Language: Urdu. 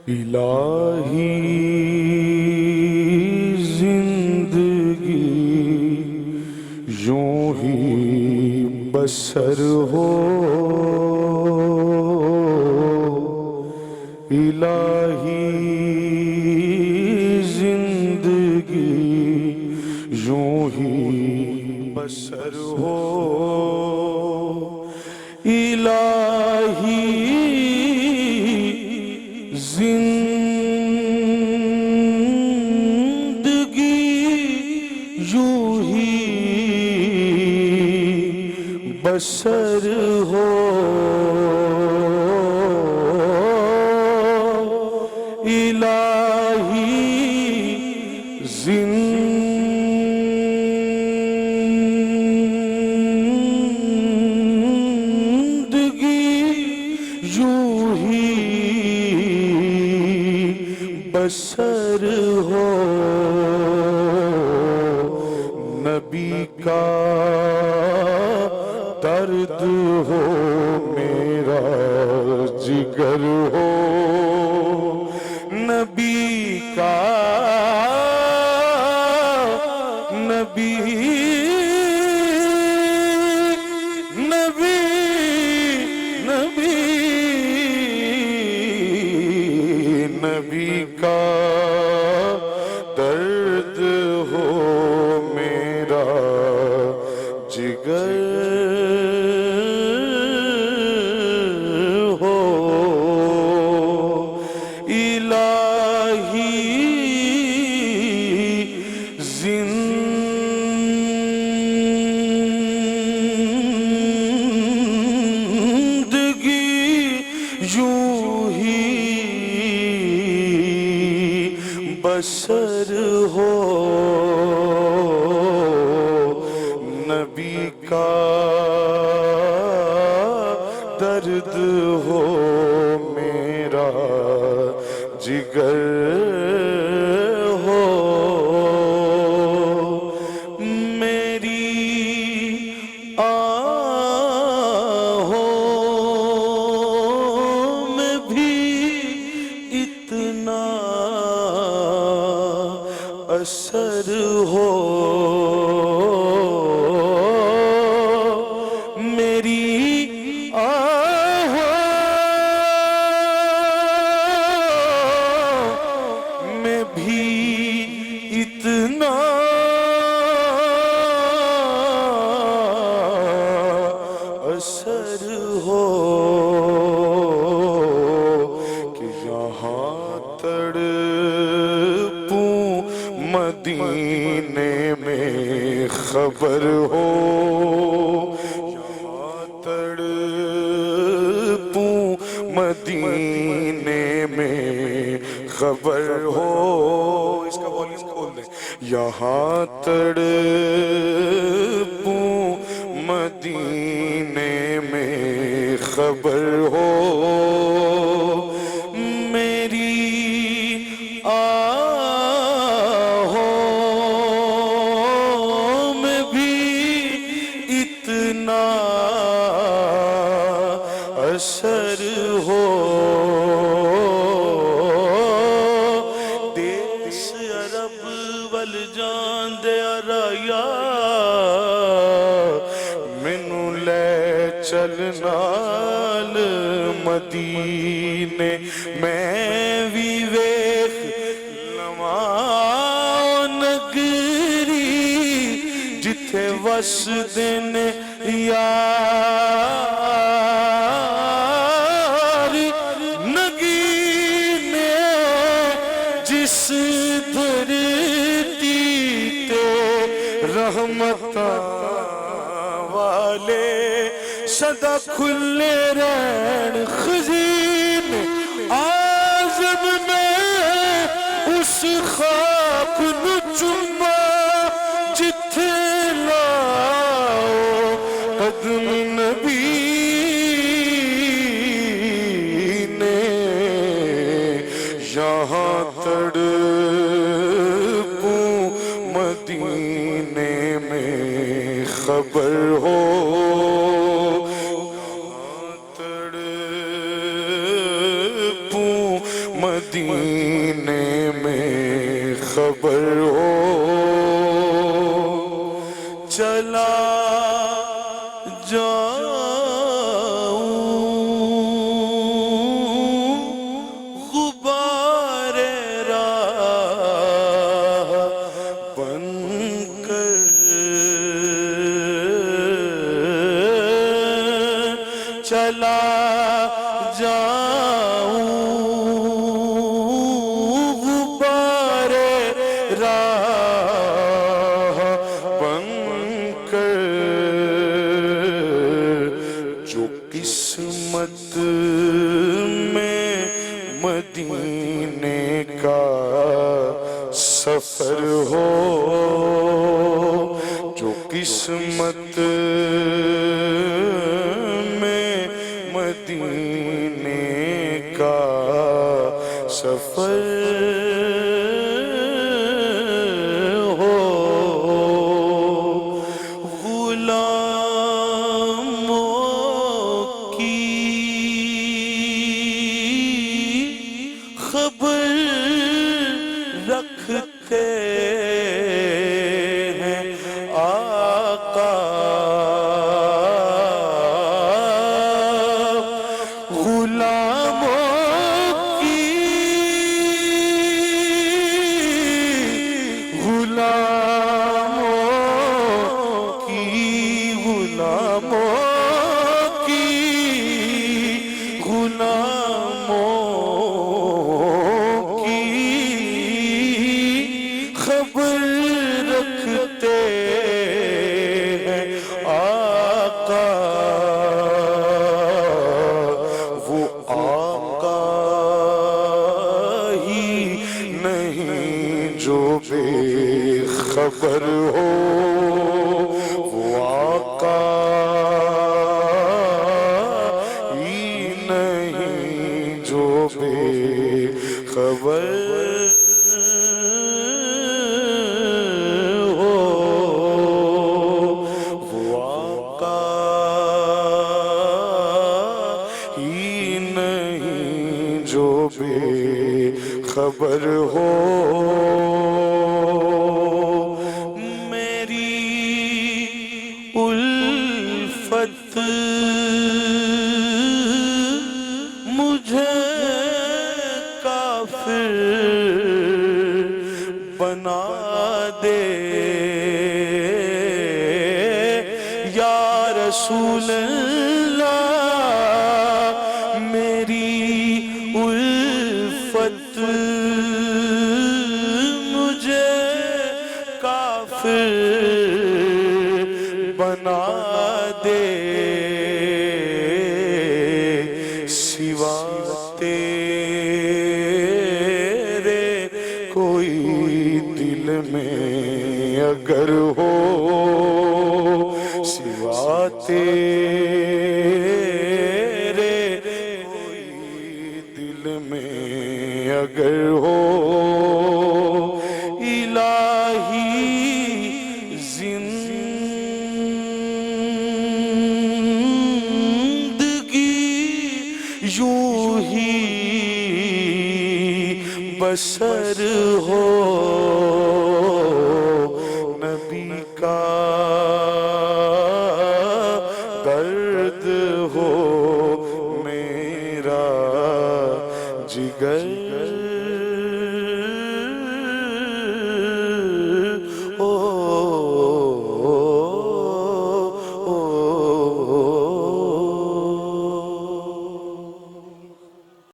الہی زندگی یوں ہی بسر ہو، الہی زندگی یوں ہی بسر ہو، الہی زندگی یوں ہی بسر ہو، الہی زندگی یوں ہی بسر ہو، نبی کا درد ہو میرا جگر ہو، نبی کا نبی نبی نبی نبی کا درد ہو میرا جگر ہو، الہی زندگی یوں ہی بسر ہو، نبی کا درد ہو میرا جگر ہو، میری آہوں میں بھی اتنا اثر ہو، میری آہوں میں بھی اتنا اثر ہو کہ یہاں تڑپوں مدینے میں خبر ہو، یہاں تڑپوں مدینے میں خبر ہو، اس کا والیوم کھول دیں، یہاں تڑپوں مدینے میں خبر ہو، میری آہوں میں بھی اتنا اثر ہو، دیس عرب ول جان دے رایا مینو لے چل نال مدینے میں وی ویکھ لواں نگری جتھے وسدے نے یار نگینے، جس دھرتی تے رحمتاں والے صدا کھلے رہن خزین آزم میں اس خاک نو چوما جتھے لاؤ قدم نبی نے، یہاں تڑپوں مدینے میں خبر ہو، مدینے میں خبر ہو چلا غبار راہ بن کر چلا جاؤں غبار راہ بن کر جو قسمت میں مدینے کا سفر ہو جو قسمت میں مدینے کا سفر ہو غلاموں کی خبر رکھتے ہیں آقا غلاموں کی خبر رکھتے ہیں آقا وہ آقا ہی نہیں جو بے خبر ہو وہ آقا ہی نہیں جو بے خبر خبر ہو میری الفت مجھے کافر بنا دے یا رسول اللہ میری الفت مجھے کافر بنا دے سوا تیرے کوئی دل میں اگر ہو سوا تیرے کوئی دل میں اگر ہو الہی زندگی یوں ہی بسر ہو نبی کا درد ہو میرا جگر